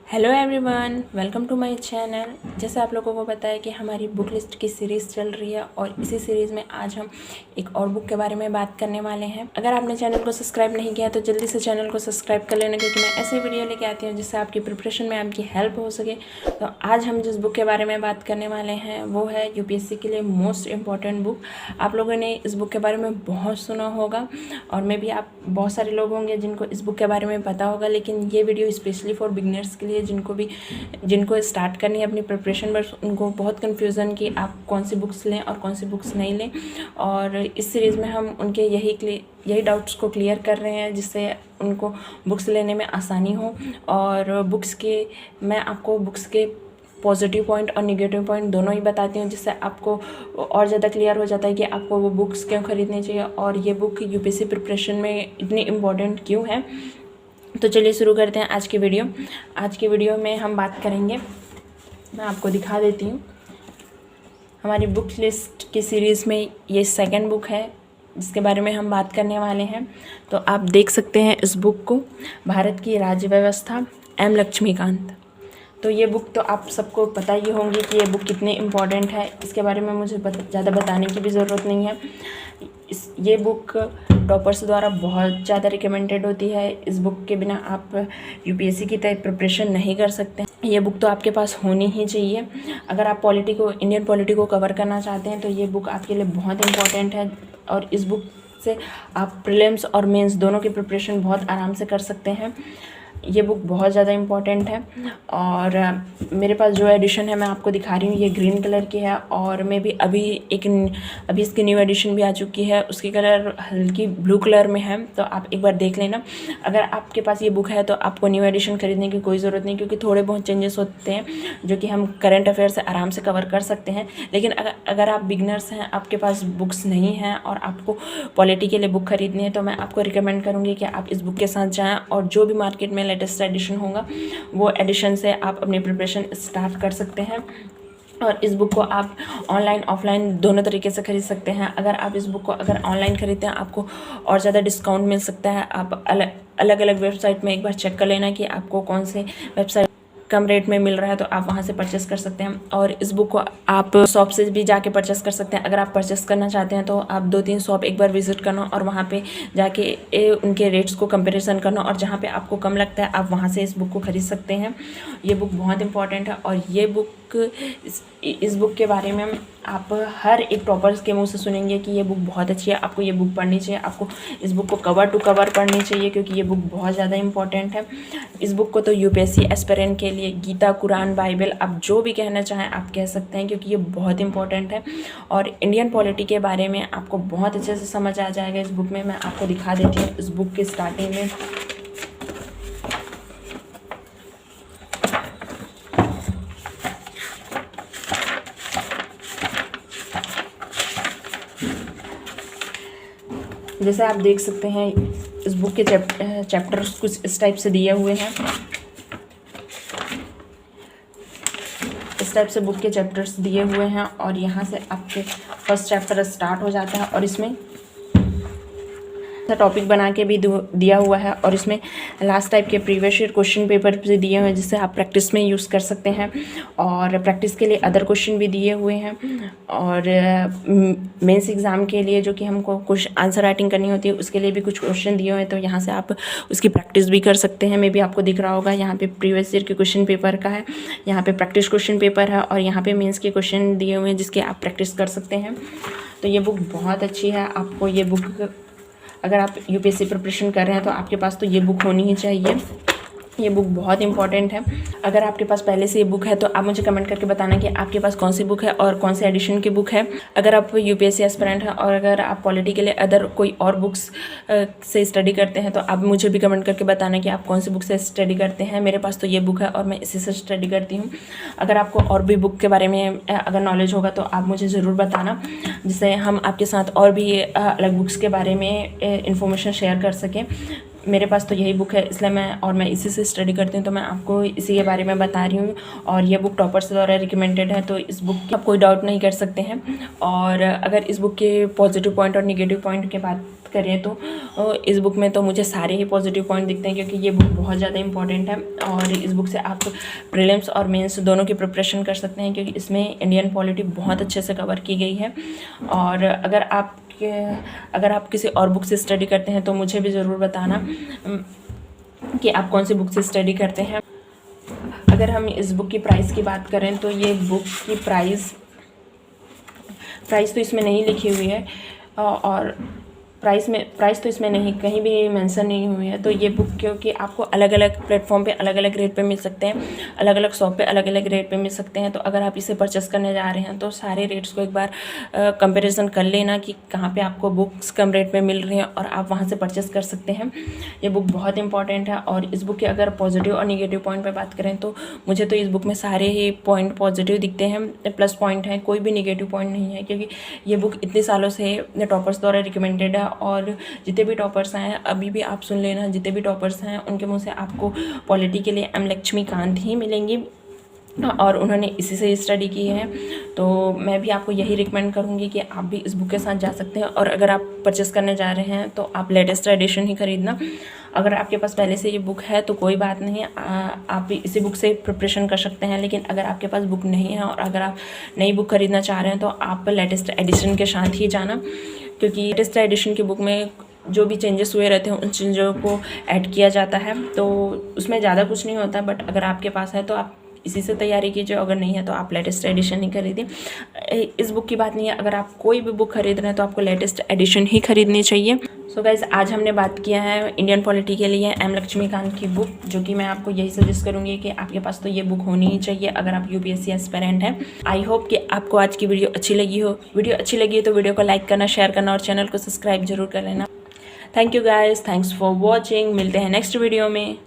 Hello everyone, welcome to my channel. जैसे आप लोगों को पता है कि हमारी बुक लिस्ट की सीरीज़ चल रही है और इसी सीरीज़ में आज हम एक और बुक के बारे में बात करने वाले हैं। अगर आपने चैनल को सब्सक्राइब नहीं किया तो जल्दी से चैनल को सब्सक्राइब कर लेना, क्योंकि मैं ऐसी वीडियो लेके आती हूँ जिससे आपकी प्रिपरेशन में आपकी हेल्प हो सके। तो आज हम जिस बुक के बारे में बात करने वाले हैं वो है यूपीएससी के लिए मोस्ट इम्पॉर्टेंट बुक। आप लोगों ने इस बुक के बारे में बहुत सुना होगा और मे भी आप बहुत सारे लोग होंगे जिनको इस बुक के बारे में पता होगा, लेकिन ये वीडियो स्पेशली फॉर बिगनर्स के लिए, जिनको स्टार्ट करनी है अपनी प्रिपरेशन, बस उनको बहुत कन्फ्यूज़न कि आप कौन सी बुक्स लें और कौन सी बुक्स नहीं लें। और इस सीरीज़ में हम उनके यही डाउट्स को क्लियर कर रहे हैं जिससे उनको बुक्स लेने में आसानी हो। और मैं आपको बुक्स के पॉजिटिव पॉइंट और नेगेटिव पॉइंट दोनों ही बताती हूँ, जिससे आपको और ज़्यादा क्लियर हो जाता है कि आपको वो बुक्स क्यों ख़रीदनी चाहिए और ये बुक यूपीएससी प्रिपरेशन में इतनी इम्पोर्टेंट क्यों है। तो चलिए शुरू करते हैं आज की वीडियो। आज की वीडियो में हम बात करेंगे, मैं आपको दिखा देती हूँ, हमारी बुक लिस्ट की सीरीज़ में ये सेकंड बुक है जिसके बारे में हम बात करने वाले हैं। तो आप देख सकते हैं इस बुक को, भारत की राज्य व्यवस्था, एम लक्ष्मीकांत। तो ये बुक तो आप सबको पता ही होंगी कि ये बुक कितनी इम्पॉर्टेंट है, इसके बारे में मुझे ज़्यादा बताने की भी ज़रूरत नहीं है। ये बुक टॉपर्स द्वारा बहुत ज़्यादा रिकमेंडेड होती है। इस बुक के बिना आप यूपीएससी की तरह प्रिपरेशन नहीं कर सकते। ये बुक तो आपके पास होनी ही चाहिए। अगर आप इंडियन पॉलिटी को कवर करना चाहते हैं तो ये बुक आपके लिए बहुत इम्पॉर्टेंट है और इस बुक से आप प्रीलिम्स और मेंस दोनों की प्रिपरेशन बहुत आराम से कर सकते हैं। ये बुक बहुत ज़्यादा इम्पॉर्टेंट है और मेरे पास जो एडिशन है मैं आपको दिखा रही हूँ, ये ग्रीन कलर की है और मैं भी अभी इसकी न्यू एडिशन भी आ चुकी है, उसकी कलर हल्की ब्लू कलर में है। तो आप एक बार देख लेना। अगर आपके पास ये बुक है तो आपको न्यू एडिशन खरीदने की कोई ज़रूरत नहीं, क्योंकि थोड़े बहुत चेंजेस होते हैं जो कि हम करंट अफेयर से आराम से कवर कर सकते हैं। लेकिन अगर आप बिगनर्स हैं, आपके पास बुक्स नहीं हैं और आपको पॉलिटी के लिए बुक खरीदनी है, तो मैं आपको रिकमेंड करूँगी कि आप इस बुक के साथ जाएँ और जो भी मार्केट में लेटेस्ट एडिशन होगा वो एडिशन से आप अपनी प्रिपरेशन स्टार्ट कर सकते हैं। और इस बुक को आप ऑनलाइन ऑफलाइन दोनों तरीके से खरीद सकते हैं। अगर आप इस बुक को ऑनलाइन खरीदते हैं आपको और ज़्यादा डिस्काउंट मिल सकता है। आप अलग अलग वेबसाइट में एक बार चेक कर लेना कि आपको कौन से वेबसाइट कम रेट में मिल रहा है, तो आप वहाँ से परचेस कर सकते हैं। और इस बुक को आप शॉप से भी जाके परचेस कर सकते हैं। अगर आप परचेस करना चाहते हैं तो आप 2-3 शॉप एक बार विजिट करना और वहाँ पे जाके उनके रेट्स को कंपैरिजन करना और जहाँ पे आपको कम लगता है आप वहाँ से इस बुक को ख़रीद सकते हैं। ये बुक बहुत इंपॉर्टेंट है और ये बुक इस बुक के बारे में आप हर एक टॉपर्स के मुंह से सुनेंगे कि ये बुक बहुत अच्छी है, आपको ये बुक पढ़नी चाहिए, आपको इस बुक को कवर टू कवर पढ़नी चाहिए, क्योंकि ये बुक बहुत ज़्यादा इंपॉर्टेंट है। इस बुक को तो यूपीएससी एस्पिरेंट के लिए गीता, कुरान, बाइबल, आप जो भी कहना चाहें आप कह सकते हैं, क्योंकि ये बहुत इंपॉर्टेंट है और इंडियन पॉलिटी के बारे में आपको बहुत अच्छे से समझ आ जाएगा इस बुक में। मैं आपको दिखा देती हूँ इस बुक के स्टार्टिंग में। जैसे आप देख सकते हैं इस बुक के चैप्टर्स कुछ इस टाइप से दिए हुए हैं। इस टाइप से बुक के चैप्टर्स दिए हुए हैं और यहाँ से आपके फर्स्ट चैप्टर स्टार्ट हो जाता है और इसमें टॉपिक बना के भी दिया हुआ है और इसमें लास्ट टाइप के प्रीवियस ईयर क्वेश्चन पेपर भी दिए हुए हैं जिससे आप प्रैक्टिस में यूज़ कर सकते हैं। और प्रैक्टिस के लिए अदर क्वेश्चन भी दिए हुए हैं और मेंस एग्ज़ाम के लिए जो कि हमको कुछ आंसर राइटिंग करनी होती है उसके लिए भी कुछ क्वेश्चन दिए हुए हैं, तो यहाँ से आप उसकी प्रैक्टिस भी कर सकते हैं। मे भी आपको दिख रहा होगा यहाँ पे प्रीवियस ईयर के क्वेश्चन पेपर का है, यहाँ पे प्रैक्टिस क्वेश्चन पेपर है और यहाँ पे मेंस के क्वेश्चन दिए हुए हैं जिसके आप प्रैक्टिस कर सकते हैं। तो ये बुक बहुत अच्छी है। आपको ये बुक, अगर आप यूपीएससी प्रिपरेशन कर रहे हैं तो आपके पास तो ये बुक होनी ही चाहिए। ये बुक बहुत इंपॉर्टेंट है। अगर आपके पास पहले से ये बुक है तो आप मुझे कमेंट करके बताना कि आपके पास कौन सी बुक है और कौन से एडिशन की बुक है। अगर आप यूपीएससी एस्पिरेंट हैं और अगर आप पॉलिटी के लिए अदर कोई और बुक्स से स्टडी करते हैं तो आप मुझे भी कमेंट करके बताना कि आप कौन सी बुक से स्टडी करते हैं। मेरे पास तो ये बुक है और मैं इसी से स्टडी करती हूँ। अगर आपको और भी बुक के बारे में अगर नॉलेज होगा तो आप मुझे ज़रूर बताना, जिससे हम आपके साथ और भी अलग बुक्स के बारे में इंफॉर्मेशन शेयर कर सकें। मेरे पास तो यही बुक है इसलिए मैं इसी से स्टडी करती हूँ, तो मैं आपको इसी के बारे में बता रही हूँ। और ये बुक टॉपर्स द्वारा रिकमेंडेड है, तो इस बुक की आप कोई डाउट नहीं कर सकते हैं। और अगर इस बुक के पॉजिटिव पॉइंट और नेगेटिव पॉइंट के करें तो इस बुक में तो मुझे सारे ही पॉजिटिव पॉइंट दिखते हैं, क्योंकि ये बुक बहुत ज़्यादा इंपॉर्टेंट है और इस बुक से आप प्रीलिम्स और मेंस दोनों की प्रिपरेशन कर सकते हैं, क्योंकि इसमें इंडियन पॉलिटी बहुत अच्छे से कवर की गई है। और अगर आप किसी और बुक से स्टडी करते हैं तो मुझे भी ज़रूर बताना कि आप कौन सी बुक से स्टडी करते हैं। अगर हम इस बुक की प्राइस की बात करें तो ये बुक की प्राइस तो इसमें नहीं लिखी हुई है और प्राइस तो इसमें नहीं कहीं भी मेंशन नहीं हुई है। तो ये बुक क्योंकि आपको अलग अलग प्लेटफॉर्म पे अलग अलग रेट पे मिल सकते हैं, अलग अलग शॉप पे अलग अलग रेट पे मिल सकते हैं। तो अगर आप इसे परचेस करने जा रहे हैं तो सारे रेट्स को एक बार कंपैरिजन कर लेना कि कहाँ पे आपको बुक्स कम रेट पे मिल रही हैं और आप वहाँ से परचेस कर सकते हैं। ये बुक बहुत इंपॉर्टेंट है और इस बुक के अगर पॉजिटिव और निगेटिव पॉइंट पर बात करें तो मुझे तो इस बुक में सारे ही पॉइंट पॉजिटिव दिखते हैं, प्लस पॉइंट है, कोई भी निगेटिव पॉइंट नहीं है, क्योंकि ये बुक इतने सालों से टॉपर्स द्वारा रिकमेंडेड है। और जितने भी टॉपर्स हैं, अभी भी आप सुन लेना, जितने भी टॉपर्स हैं उनके मुंह से आपको पॉलिटी के लिए एम लक्ष्मीकांत ही मिलेंगी और उन्होंने इसी से स्टडी की है। तो मैं भी आपको यही रिकमेंड करूँगी कि आप भी इस बुक के साथ जा सकते हैं। और अगर आप परचेस करने जा रहे हैं तो आप लेटेस्ट एडिशन ही खरीदना। अगर आपके पास पहले से ये बुक है तो कोई बात नहीं है, आप भी इसी बुक से प्रिपरेशन कर सकते हैं। लेकिन अगर आपके पास बुक नहीं है और अगर आप नई बुक खरीदना चाह रहे हैं तो आप लेटेस्ट एडिशन के साथ ही जाना, क्योंकि लेटेस्ट एडिशन की बुक में जो भी चेंजेस हुए रहते हैं उन चेंजों को ऐड किया जाता है। तो उसमें ज़्यादा कुछ नहीं होता, बट अगर आपके पास है तो आप इसी से तैयारी कीजिए, अगर नहीं है तो आप लेटेस्ट एडिशन ही खरीदिए। इस बुक की बात नहीं है, अगर आप कोई भी बुक खरीद रहे हैं तो आपको लेटेस्ट एडिशन ही खरीदनी चाहिए। सो गाइज, आज हमने बात किया है इंडियन पॉलिटी के लिए एम लक्ष्मीकांत की बुक, जो कि मैं आपको यही सजेस्ट करूँगी कि आपके पास तो ये बुक होनी ही चाहिए अगर आप यूपीएससी एस्पिरेंट हैं। आई होप कि आपको आज की वीडियो अच्छी लगी हो। वीडियो अच्छी लगी है तो वीडियो को लाइक करना, शेयर करना और चैनल को सब्सक्राइब जरूर कर लेना। Thank you guys, thanks for watching. मिलते हैं नेक्स्ट वीडियो में।